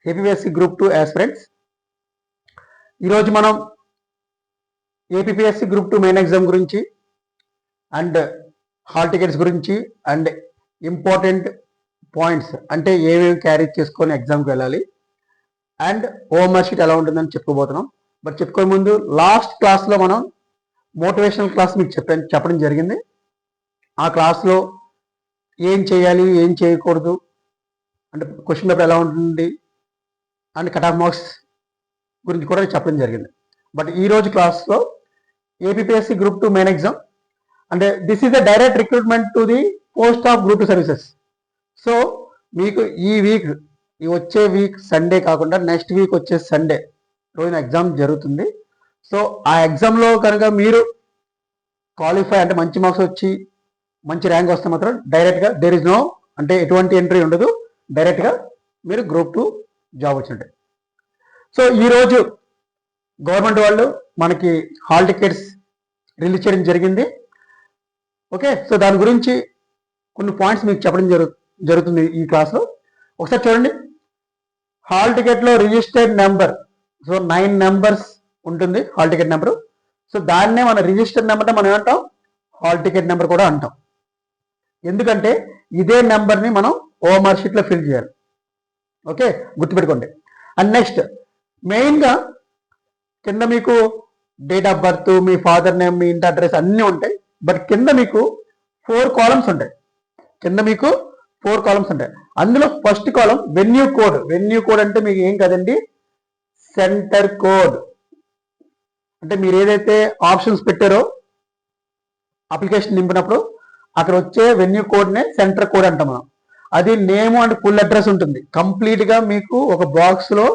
APSC group 2 aspirants. ఈరోజు మనం APSC group 2 main exam గురించి అండ్ హాల్ టికెట్స్ గురించి అండ్ ఇంపార్టెంట్ పాయింట్స్ అంటే ఏమేమి క్యారీ చేసుకొని ఎగ్జామ్కి వెళ్ళాలి అండ్ ఓఎంఆర్ షీట్ ఎలా ఉంటుందని చెప్పుకోబోతున్నాం. బట్ చెప్పుకోే ముందు లాస్ట్ క్లాస్లో మనం మోటివేషనల్ క్లాస్ మీకు చెప్పడం జరిగింది. ఆ క్లాస్లో ఏం చేయాలి ఏం చేయకూడదు అంటే క్వశ్చన్ పేపర్ ఎలా ఉంటుంది అండ్ కట్ ఆఫ్ మార్క్స్ గురించి కూడా చెప్పడం జరిగింది. బట్ ఈరోజు క్లాస్లో ఏపీఎస్సి గ్రూప్ 2 మెయిన్ ఎగ్జామ్ అంటే this is the direct recruitment to the post of group 2 services. So మీకు ఈ వీక్ వచ్చే వీక్ సండే కాకుండా నెక్స్ట్ వీక్ వచ్చే సండే రోజున ఎగ్జామ్ జరుగుతుంది. సో ఆ ఎగ్జామ్లో కనుక మీరు క్వాలిఫై అంటే మంచి మార్క్స్ వచ్చి మంచి ర్యాంక్ వస్తే మాత్రం డైరెక్ట్గా దేర్ ఇస్ నో అంటే ఎటువంటి ఎంట్రీ ఉండదు, డైరెక్ట్గా మీరు గ్రూప్ 2 జాబ్ వచ్చినట్టే. సో ఈరోజు గవర్నమెంట్ వాళ్ళు మనకి హాల్ టికెట్స్ రిలీజ్ చేయడం జరిగింది. ఓకే, సో దాని గురించి కొన్ని పాయింట్స్ మీకు చెప్పడం జరుగుతుంది ఈ క్లాస్లో. ఒకసారి చూడండి, హాల్ టికెట్లో రిజిస్టర్డ్ నెంబర్, సో 9 నెంబర్స్ ఉంటుంది హాల్ టికెట్ నెంబరు. సో దాన్నే మన రిజిస్టర్డ్ నెంబర్ మనం ఏమంటాం, హాల్ టికెట్ నెంబర్ కూడా అంటాం. ఎందుకంటే ఇదే నెంబర్ని మనం ఓఎంఆర్ షీట్లో ఫిల్ చేయాలి. ఓకే, గుర్తుపెట్టుకోండి. అండ్ నెక్స్ట్ మెయిన్గా కింద మీకు డేట్ ఆఫ్ బర్త్, మీ ఫాదర్ నేమ్, మీ ఇంటి అడ్రస్ అన్నీ ఉంటాయి. బట్ కింద మీకు 4 కాలమ్స్ ఉంటాయి. అందులో ఫస్ట్ కాలం వెన్యూ కోడ్. వెన్యూ కోడ్ అంటే మీకు ఏం కదండి, సెంటర్ కోడ్. అంటే మీరు ఏదైతే ఆప్షన్స్ పెట్టారో అప్లికేషన్ నింపినప్పుడు అక్కడ వచ్చే వెన్యూ కోడ్నే సెంటర్ కోడ్ అంటాం మనం. అది నేమ్ అండ్ ఫుల్ అడ్రస్ ఉంటుంది. కంప్లీట్గా మీకు ఒక బాక్స్లో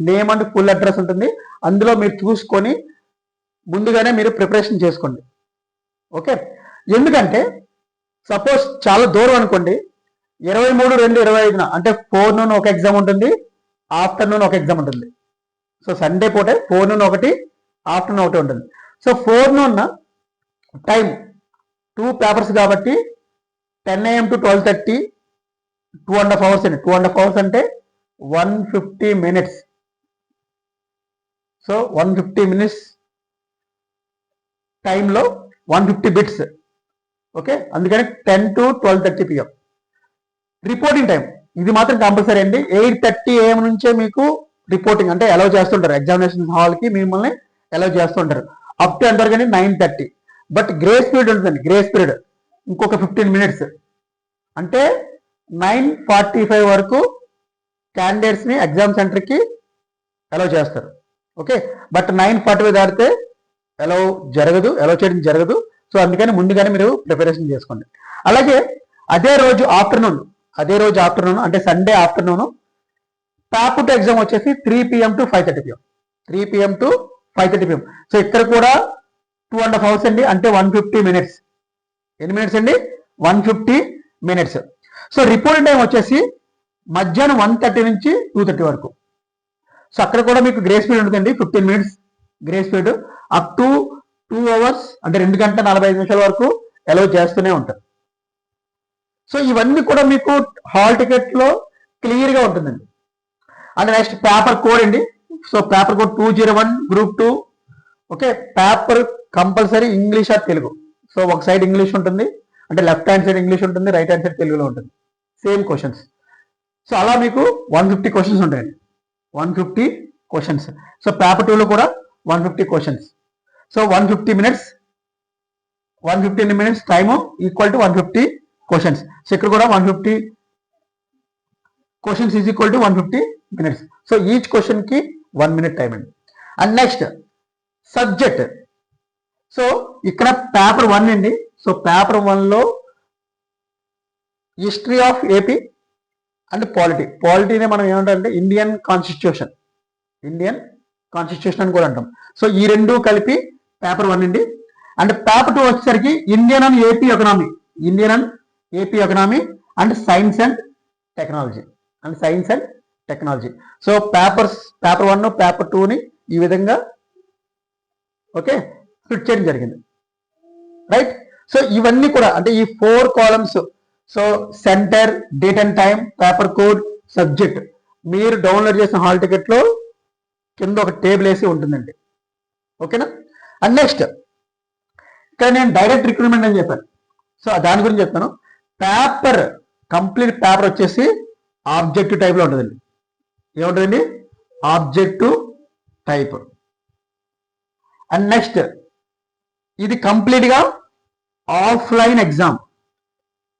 నేమ్ అండ్ ఫుల్ అడ్రస్ ఉంటుంది. అందులో మీరు చూసుకొని ముందుగానే మీరు ప్రిపరేషన్ చేసుకోండి. ఓకే, ఎందుకంటే సపోజ్ చాలా దూరం అనుకోండి, 23/2/25 అంటే ఫోర్నూన్ ఒక ఎగ్జామ్ ఉంటుంది, ఆఫ్టర్నూన్ ఒక ఎగ్జామ్ ఉంటుంది. సో సండే పూటే ఫోర్నూన్ ఒకటి, ఆఫ్టర్నూన్ ఒకటి ఉంటుంది. సో ఫోర్నూన్ టైం 2 పేపర్స్ కాబట్టి 10 AM to 12:30 2.5 hours అండి. 2.5 hours అంటే 150 minutes. సో 150 minutes టైంలో 150 బిట్స్. ఓకే, అందుకని 10 to 12:30 PM. రిపోర్టింగ్ టైం ఇది మాత్రం కంపల్సరీ అండి. 8:30 AM నుంచే మీకు రిపోర్టింగ్ అంటే అలౌ చేస్తుంటారు. ఎగ్జామినేషన్ హాల్కి మిమ్మల్ని అలౌ చేస్తుంటారు అప్ టు ఎంతవరకు 9:30. బట్ గ్రేస్ పీరియడ్ ఉంటుందండి. గ్రేస్ పీరియడ్ ఇంకొక 15 minutes అంటే 9:45 వరకు క్యాండిడేట్స్ని ఎగ్జామ్ సెంటర్కి అలౌ చేస్తారు. ఓకే, బట్ 9:45 దాటితే అలౌ చేయడం జరగదు. సో అందుకని ముందుగానే మీరు ప్రిపరేషన్ చేసుకోండి. అలాగే అదే రోజు ఆఫ్టర్నూన్ అంటే సండే ఆఫ్టర్నూన్ పేపర్ 2 ఎగ్జామ్ వచ్చేసి 3 PM to 5:30 PM. 3 PM to 5:30 PM. So ఇక్కడ కూడా 2.5 hours అండి, అంటే 150 minutes. ఎన్ని మినిట్స్ అండి, 150 minutes. సో రిపోర్టింగ్ టైం వచ్చేసి మధ్యాహ్నం 1:30 నుంచి 2:30 వరకు. సో అక్కడ కూడా మీకు గ్రేస్ పీరియడ్ ఉంటుందండి, 15 minutes grace period. Up to 2 hours అంటే 2 గంటల 45 నిమిషాల వరకు అలౌ చేస్తూనే ఉంటారు. సో ఇవన్నీ కూడా మీకు హాల్ టికెట్లో క్లియర్గా ఉంటుందండి. అండ్ నెక్స్ట్ పేపర్ కోడ్ అండి. So paper code 201 group 2. Okay, paper compulsory English are Telugu. So ఒక సైడ్ ఇంగ్లీష్ ఉంటుంది, అంటే లెఫ్ట్ హ్యాండ్ సైడ్ ఇంగ్లీష్ ఉంటుంది, రైట్ హ్యాండ్ సైడ్ తెలుగులో ఉంటుంది. Same questions. సో అలా మీకు 150 questions ఉంటాయండి. 150 questions. సో పేపర్ 2లో కూడా 150 questions. So 150 minutes time equal to 150 questions. So ఇక్కడ కూడా 150 questions is equal to 150 minutes. So each క్వశ్చన్కి 1 minute టైం అండి. And next subject. సో ఇక్కడ పేపర్ 1 అండి. సో పేపర్ 1లో హిస్టరీ ఆఫ్ ఏపీ అండ్ పాలిటీనే మనం ఏమంటారంటే ఇండియన్ కాన్స్టిట్యూషన్ అని కూడా అంటాం. సో ఈ రెండు కలిపి పేపర్ 1 అండి. అండ్ పేపర్ 2 వచ్చేసరికి Indian and AP economy and science and technology. So paper 1 paper 2ని ఈ విధంగా ఓకే స్ప్లిట్ చేయడం జరిగింది. రైట్. సో ఇవన్నీ కూడా అంటే ఈ 4 columns. So centre, date and time, paper code, subject మీరు డౌన్లోడ్ చేసిన హాల్ టికెట్లో కింద ఒక టేబుల్ వేసి ఉంటుందండి. ఓకేనా? అండ్ నెక్స్ట్ ఇక్కడ నేను డైరెక్ట్ రిక్రూట్మెంట్ అని చెప్పాను. సో దాని గురించి చెప్తాను. పేపర్, కంప్లీట్ పేపర్ వచ్చేసి ఆబ్జెక్టివ్ టైప్లో ఉంటుందండి. ఏముంటుందండి? Objective type. అండ్ నెక్స్ట్ ఇది కంప్లీట్గా offline exam.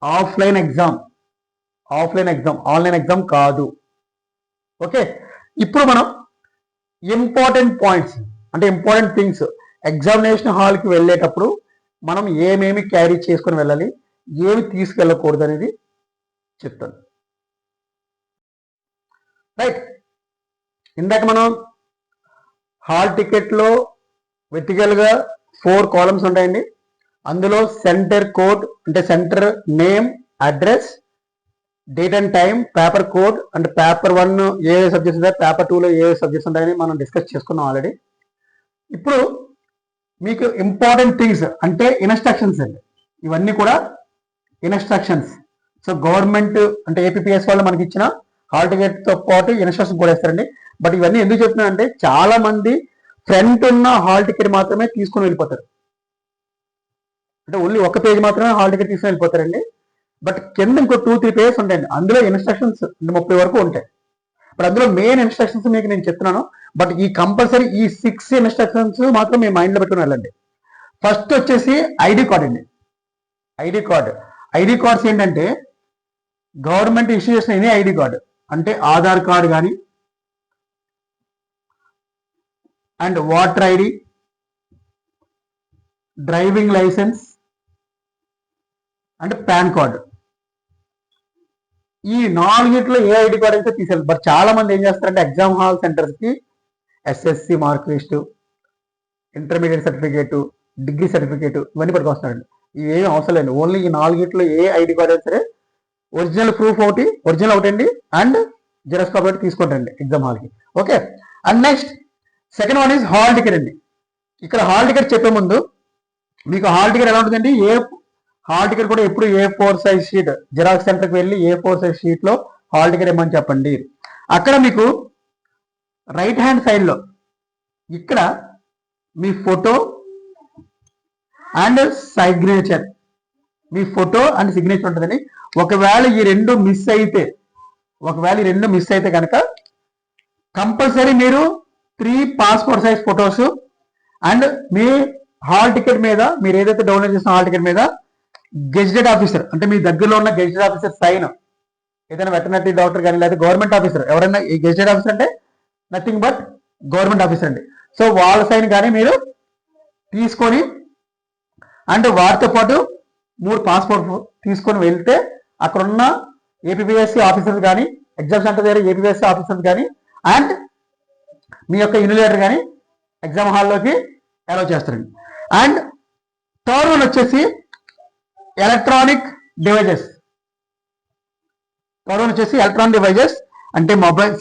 Offline exam, online exam కాదు. ఓకే, ఇప్పుడు మనం ఇంపార్టెంట్ పాయింట్స్ అంటే ఇంపార్టెంట్ థింగ్స్ ఎగ్జామినేషన్ హాల్కి వెళ్ళేటప్పుడు మనం ఏమేమి క్యారీ చేసుకొని వెళ్ళాలి, ఏమి తీసుకెళ్ళకూడదు అనేది చెప్తాను. రైట్, ఇందాక మనం హాల్ టికెట్లో వెర్టికల్గా 4 కాలమ్స్ ఉంటాయండి. అందులో సెంటర్ కోడ్ అంటే centre name, address, date and time, paper code అంటే పేపర్ 1 ఏ సబ్జెక్ట్స్ ఉంటాయి, పేపర్ 2లో ఏ సబ్జెక్ట్స్ ఉంటాయని మనం డిస్కస్ చేసుకున్నాం ఆల్రెడీ. ఇప్పుడు మీకు ఇంపార్టెంట్ థింగ్స్ అంటే ఇన్స్ట్రక్షన్స్ అండి. ఇవన్నీ కూడా ఇన్స్ట్రక్షన్స్. సో గవర్నమెంట్ అంటే ఏపీపీఎస్ వాళ్ళు మనకి ఇచ్చిన హాల్ టికెట్తో పాటు ఇన్స్ట్రక్షన్స్ కూడా ఇస్తారండి. బట్ ఇవన్నీ ఎందుకు చెప్తున్నానంటే చాలా మంది ఫ్రంట్ ఉన్న హాల్ టికెట్ మాత్రమే తీసుకొని వెళ్ళిపోతారు. అంటే ఓన్లీ ఒక పేజ్ మాత్రమే హాల్ టికెట్ తీసుకొని వెళ్ళిపోతారండి. బట్ కింద ఇంకో 2-3 పేజెస్ ఉంటాయండి. అందులో ఇన్స్ట్రక్షన్స్ 30 వరకు ఉంటాయి. బట్ అందులో మెయిన్ ఇన్స్ట్రక్షన్స్ మీకు నేను చెప్తున్నాను. బట్ ఈ కంపల్సరీ ఈ 6 ఇన్స్ట్రక్షన్స్ మాత్రం మీ మైండ్లో పెట్టుకుని వెళ్ళండి. ఫస్ట్ వచ్చేసి ఐడి కార్డ్ అండి. ఐడి కార్డ్స్ ఏంటంటే గవర్నమెంట్ ఇష్యూ చేసిన ఎనీ ఐడి కార్డు అంటే ఆధార్ కార్డు కానీ and voter ID, driving licence అంటే పాన్ కార్డు, ఈ 4 ఏ ఐడి కార్డ్ అయితే తీసేయాలి. బట్ చాలా మంది ఏం చేస్తారంటే ఎగ్జామ్ హాల్ సెంటర్స్కి SSC mark list, intermediate certificate, degree certificate ఇవన్నీ పట్టుకొస్తారండి. ఇవేమి అవసరం లేదు. ఓన్లీ ఈ 4 ఏ ఐడి కార్డ్ అయినా సరే ఒరిజినల్ ప్రూఫ్ ఒరిజినల్ ఒకటి అండి అండ్ జిరాక్స్ కాపీ ఒకటి తీసుకుంటారండి ఎగ్జామ్ హాల్కి. Okay, and next second one is hall ticket అండి. ఇక్కడ హాల్ టికెట్ చెప్పే ముందు మీకు హాల్ టికెట్ ఎలా ఉంటుందండి? హాల్ టికెట్ కూడా ఎప్పుడు A4 సైజ్ షీట్, జిరాక్స్ సెంటర్కి వెళ్ళి A4 సైజ్ షీట్లో హాల్ టికెట్ ఇవ్వమని చెప్పండి. అక్కడ మీకు రైట్ హ్యాండ్ సైడ్లో ఇక్కడ మీ ఫోటో అండ్ సిగ్నేచర్, మీ ఫోటో అండ్ సిగ్నేచర్ ఉంటుందండి. ఒకవేళ ఈ రెండు మిస్ అయితే కనుక కంపల్సరీ మీరు 3 passport size photos and me hall ticket మీద మీరు ఏదైతే డౌన్లోడ్ చేసిన హాల్ టికెట్ మీద గెజిటెడ్ ఆఫీసర్ అంటే మీ దగ్గరలో ఉన్న గెజిటెడ్ ఆఫీసర్ సైన్, ఏదైనా వెటర్నరీ డాక్టర్ కానీ లేదా గవర్నమెంట్ ఆఫీసర్ ఎవరైనా, ఈ గెజిటెడ్ ఆఫీసర్ అంటే నథింగ్ బట్ గవర్నమెంట్ ఆఫీసర్ అండి. సో వాళ్ళ సైన్ కానీ మీరు తీసుకొని అండ్ వాటితో పాటు 3 పాస్పోర్ట్ తీసుకొని వెళ్తే అక్కడ ఉన్న ఏపీపీఎస్సీ ఆఫీసర్స్ కానీ, ఎగ్జామ్ సెంటర్ దగ్గర ఏపీపీఎస్సీ ఆఫీసర్స్ కానీ అండ్ మీ యొక్క ఇన్విజిలేటర్ కానీ ఎగ్జామ్ హాల్లోకి అలౌ చేస్తారండి. అండ్ థర్డ్ వన్ వచ్చేసి ఎలక్ట్రానిక్ డివైజెస్. అంటే మొబైల్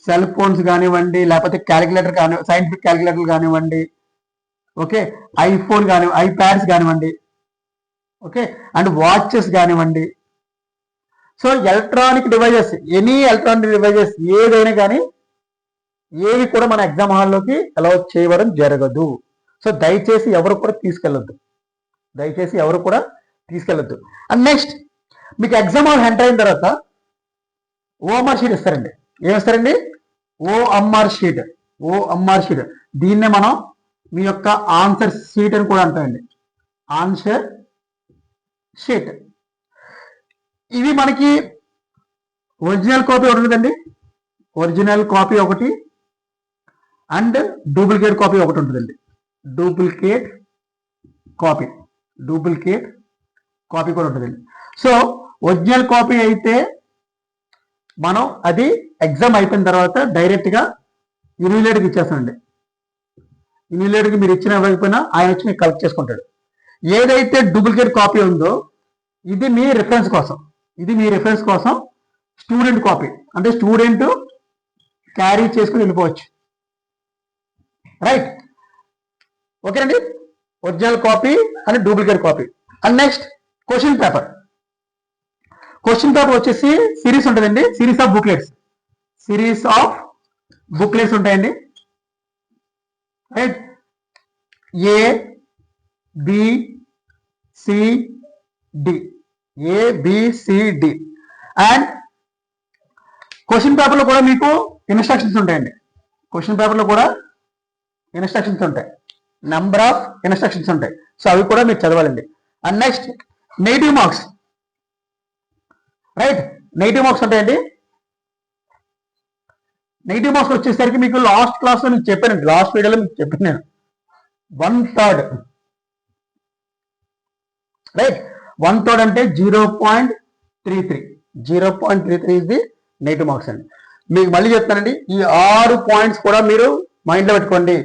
సెల్ ఫోన్స్ కానివ్వండి, లేకపోతే క్యాలిక్యులేటర్ కానివ్వండి, సైంటిఫిక్ క్యాలిక్యులేటర్లు కానివ్వండి, ఓకే, ఐఫోన్ కానివ్వండి, ఐప్యాడ్స్ కానివ్వండి, ఓకే, అండ్ వాచెస్ కానివ్వండి. So electronic devices, any electronic devices ఏదైనా కానీ ఏవి కూడా మన ఎగ్జామ్ హాల్లోకి అలౌ చేయడం జరగదు. సో దయచేసి ఎవరు కూడా తీసుకెళ్ళొద్దు. అండ్ నెక్స్ట్ మీకు ఎగ్జామ్ హాల్ ఎంటర్ అయిన తర్వాత ఓఎంఆర్ షీట్ ఇస్తారండి. ఏమిస్తారండి? OMR sheet. దీన్నే మనం మీ యొక్క ఆన్సర్ షీట్ అని కూడా అంటామండి. Answer sheet. ఇవి మనకి ఒరిజినల్ కాపీ ఒకటి ఉంటుందండి. ఒరిజినల్ కాపీ ఒకటి అండ్ డూప్లికేట్ కాపీ ఒకటి ఉంటుందండి. డూప్లికేట్ కాపీ కూడా ఉంటుందండి. సో ఒరిజినల్ కాపీ అయితే మనం అది ఎగ్జామ్ అయిపోయిన తర్వాత డైరెక్ట్గా ఇన్విజిలేటర్కి ఇచ్చేస్తామండి. ఇన్విజిలేటర్కి మీరు ఇచ్చిన ఇవ్వకపోయినా ఆయన వచ్చి మీకు కలెక్ట్ చేసుకుంటాడు. ఏదైతే డూప్లికేట్ కాపీ ఉందో ఇది మీ రిఫరెన్స్ కోసం స్టూడెంట్ కాపీ, అంటే స్టూడెంట్ క్యారీ చేసుకుని వెళ్ళిపోవచ్చు. రైట్, ఓకేనండి. Original copy and duplicate copy. And next question question paper వచ్చేసి సిరీస్ ఉంటుందండి, సిరీస్ ఆఫ్ బుక్లెట్స్ ఉంటాయండి. Right, A B C D, ABCD. And question పేపర్లో కూడా మీకు ఇన్స్ట్రక్షన్స్ ఉంటాయండి. క్వశ్చన్ పేపర్లో కూడా ఇన్స్ట్రక్షన్స్ ఉంటాయి, నెంబర్ ఆఫ్ ఇన్స్ట్రక్షన్స్ ఉంటాయి. సో అవి కూడా మీరు చదవాలండి. And next negative marks. Right, negative marks ఉంటాయండి. నెగిటివ్ మార్క్స్ వచ్చేసరికి మీకు లాస్ట్ క్లాస్లో మీకు చెప్పానండి, లాస్ట్ వీడియోలో మీకు చెప్పాను నేను 1/3. రైట్, 1/3 అంటే 0.33 ఇది నెగిటివ్ మార్క్స్ అండి. మీకు మళ్ళీ చెప్తానండి, ఈ 6 పాయింట్స్ కూడా మీరు మైండ్లో పెట్టుకోండి.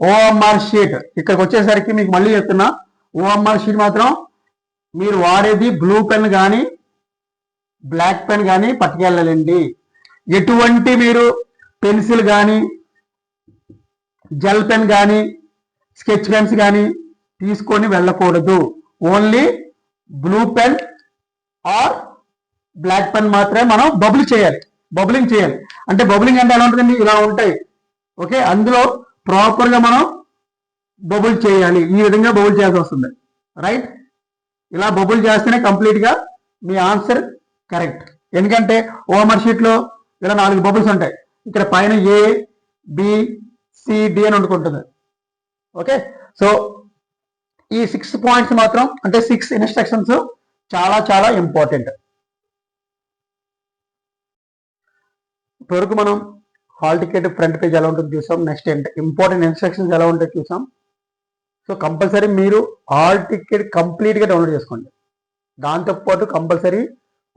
ఓఎంఆర్ షీట్ ఇక్కడికి వచ్చేసరికి మీకు మళ్ళీ చెప్తున్నా, ఓఎంఆర్ షీట్ మాత్రం మీరు వాడేది బ్లూ పెన్ కానీ బ్లాక్ పెన్ కానీ పట్టుకెళ్ళాలండి. ఎటువంటి మీరు పెన్సిల్ కానీ జెల్ పెన్ కానీ స్కెచ్ పెన్స్ కానీ తీసుకొని వెళ్ళకూడదు. Only blue pen or black pen మాత్రమే మనం బబులింగ్ చేయాలి. అంటే బబులింగ్ అంటే ఎలా ఉంటుందండి, ఇలా ఉంటాయి. ఓకే, అందులో ప్రాపర్గా మనం బబుల్ చేయాలి. ఈ విధంగా బబుల్ చేయాల్సి వస్తుంది. రైట్, ఇలా బబుల్ చేస్తేనే కంప్లీట్గా మీ ఆన్సర్ కరెక్ట్. ఎందుకంటే ఓఎంఆర్ షీట్లో ఇలా 4 బబుల్స్ ఉంటాయి. ఇక్కడ పైన ABCD అని అనుకుంటుంది. ఓకే, సో ఈ 6 పాయింట్స్ మాత్రం అంటే 6 ఇన్స్ట్రక్షన్స్ చాలా చాలా ఇంపార్టెంట్. ఇప్పటివరకు మనం హాల్ టికెట్ ఫ్రంట్ పేజ్ ఎలా ఉంటుంది చూసాం. నెక్స్ట్ ఇంపార్టెంట్ ఇన్స్ట్రక్షన్స్ ఎలా ఉంటాయి చూసాం. సో కంపల్సరీ మీరు హాల్ టికెట్ కంప్లీట్గా డౌన్లోడ్ చేసుకోండి. దాంతోపాటు compulsory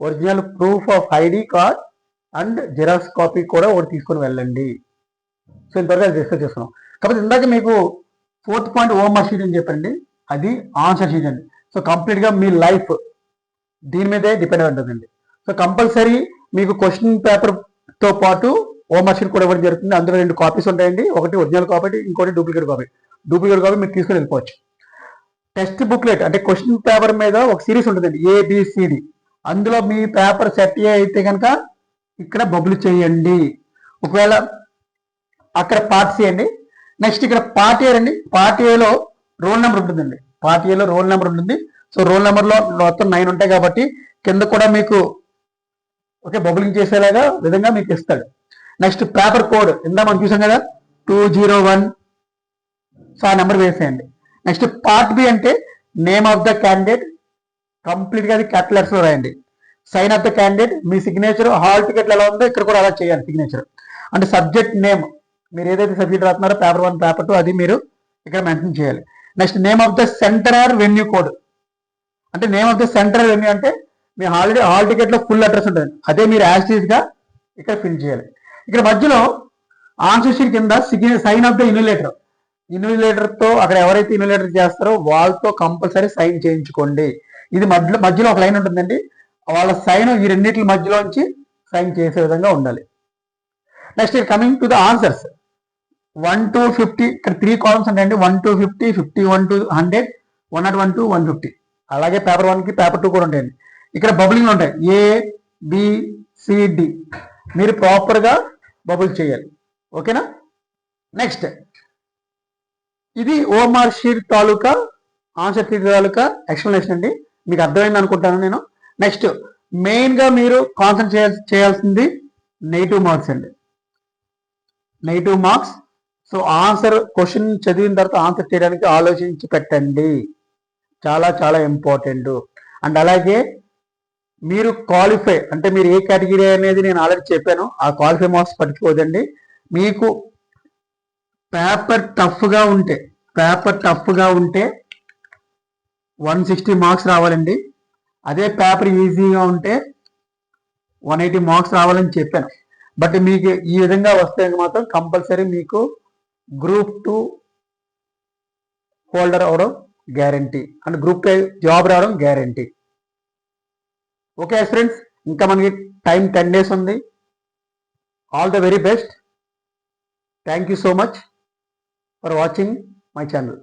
original proof of ID card and xerox copy కూడా ఒకటి తీసుకొని వెళ్ళండి. సో ఇంతవరకు అది డిస్కస్ చేస్తున్నాం. కాబట్టి ఇందాక మీకు 4th పాయింట్ ఓఎంఆర్ షీట్ అని చెప్పండి, అది ఆన్సర్ షీట్ అండి. సో కంప్లీట్గా మీ లైఫ్ దీని మీదే డిపెండ్ ఉంటుందండి. సో కంపల్సరీ మీకు క్వశ్చన్ పేపర్తో పాటు ఓఎంఆర్ షీట్ కూడా ఇవ్వడం జరుగుతుంది. అందులో 2 కాపీస్ ఉంటాయండి, ఒకటి ఒరిజినల్ కాపీ, ఇంకోటి డూప్లికేట్ కాపీ మీరు తీసుకొని వెళ్ళిపోవచ్చు. టెక్స్ట్ బుక్లెట్ అంటే క్వశ్చన్ పేపర్ మీద ఒక సిరీస్ ఉంటుందండి, ABCD. అందులో మీ పేపర్ సెట్ అయితే కనుక ఇక్కడ బబుల్ చేయండి. ఒకవేళ అక్కడ పార్ట్ సి అండి. నెక్స్ట్ ఇక్కడ పార్ట్ ఏ అండి. పార్ట్ ఏలో రోల్ నెంబర్ ఉంటుందండి. సో రోల్ నెంబర్లో మొత్తం 9 ఉంటాయి కాబట్టి కింద కూడా మీకు ఓకే బబులింగ్ చేసేలాగా విధంగా మీకు ఇస్తాడు. నెక్స్ట్ పేపర్ కోడ్ ఇందా మనం చూసాం కదా 201. సో ఆ నెంబర్ వేసేయండి. నెక్స్ట్ పార్ట్ బి అంటే నేమ్ ఆఫ్ ద క్యాండిడేట్, కంప్లీట్గా అది క్యాపిటల్ లెటర్స్లో రాయండి. సైన్ ఆఫ్ ద క్యాండిడేట్, మీ సిగ్నేచర్ హాల్ టికెట్లు ఎలా ఉందో ఇక్కడ కూడా అలా చేయాలి సిగ్నేచర్. అంటే సబ్జెక్ట్ నేమ్, మీరు ఏదైతే సబ్జెక్ట్ రాస్తున్నారో పేపర్ 1 పేపర్ 2 అది మీరు ఇక్కడ మెన్షన్ చేయాలి. Next name of the centre or venue code, అంటే name of the centre venue అంటే మీ హాల్ టికెట్లో ఫుల్ అడ్రస్ ఉంటుంది, అదే మీరు యాస్టీస్గా ఇక్కడ ఫిల్ చేయాలి. ఇక్కడ మధ్యలో ఆన్సర్ షీట్ కింద సైన్ ఆఫ్ ద ఇన్విజిలేటర్తో అక్కడ ఎవరైతే ఇన్విజిలేటర్ చేస్తారో వాళ్ళతో కంపల్సరీ సైన్ చేయించుకోండి. ఇది మధ్యలో ఒక లైన్ ఉంటుందండి, వాళ్ళ సైన్ ఈ రెండింటి మధ్యలోంచి సైన్ చేసే విధంగా ఉండాలి. Next coming to the answers 1 to 50, ఇక్కడ 3 కాలమ్స్ ఉంటాయండి. 1 to 50, 51 to 100, 101 to 150. అలాగే పేపర్ 1కి పేపర్ 2 కూడా ఉంటాయండి. ఇక్కడ బబులింగ్ ఉంటాయి ABCD, మీరు ప్రాపర్గా బబుల్ చేయాలి. ఓకేనా. నెక్స్ట్ ఇది ఓఎంఆర్ షీట్ తాలూకా ఆన్సర్ షీట్ తాలూకా ఎక్స్ప్లెనేషన్ అండి. మీకు అర్థమైంది అనుకుంటాను నేను. నెక్స్ట్ మెయిన్గా మీరు కాన్సన్ట్రేట్ చేయాల్సింది నెగిటివ్ మార్క్స్ అండి. Negative marks. So answer question చదివిన తర్వాత ఆన్సర్ చేయడానికి ఆలోచించి పెట్టండి, చాలా చాలా ఇంపార్టెంట్. అండ్ అలాగే మీరు క్వాలిఫై అంటే మీరు ఏ కేటగిరీ అనేది నేను ఆల్రెడీ చెప్పాను, ఆ క్వాలిఫై మార్క్స్ పట్టుకోదండి. మీకు పేపర్ టఫ్గా ఉంటే 160 మార్క్స్ రావాలండి. అదే పేపర్ ఈజీగా ఉంటే 180 మార్క్స్ రావాలని చెప్పాను. బట్ మీకు ఈ విధంగా వస్తే మాత్రం కంపల్సరీ మీకు గ్రూప్ 2 హోల్డర్ అవడం గ్యారంటీ, అండ్ గ్రూప్ 2 జాబ్ రావడం గ్యారంటీ. ఓకే ఫ్రెండ్స్, ఇంకా మనకి టైం 10 days ఉంది. All the very best. Thank you so much for watching my channel.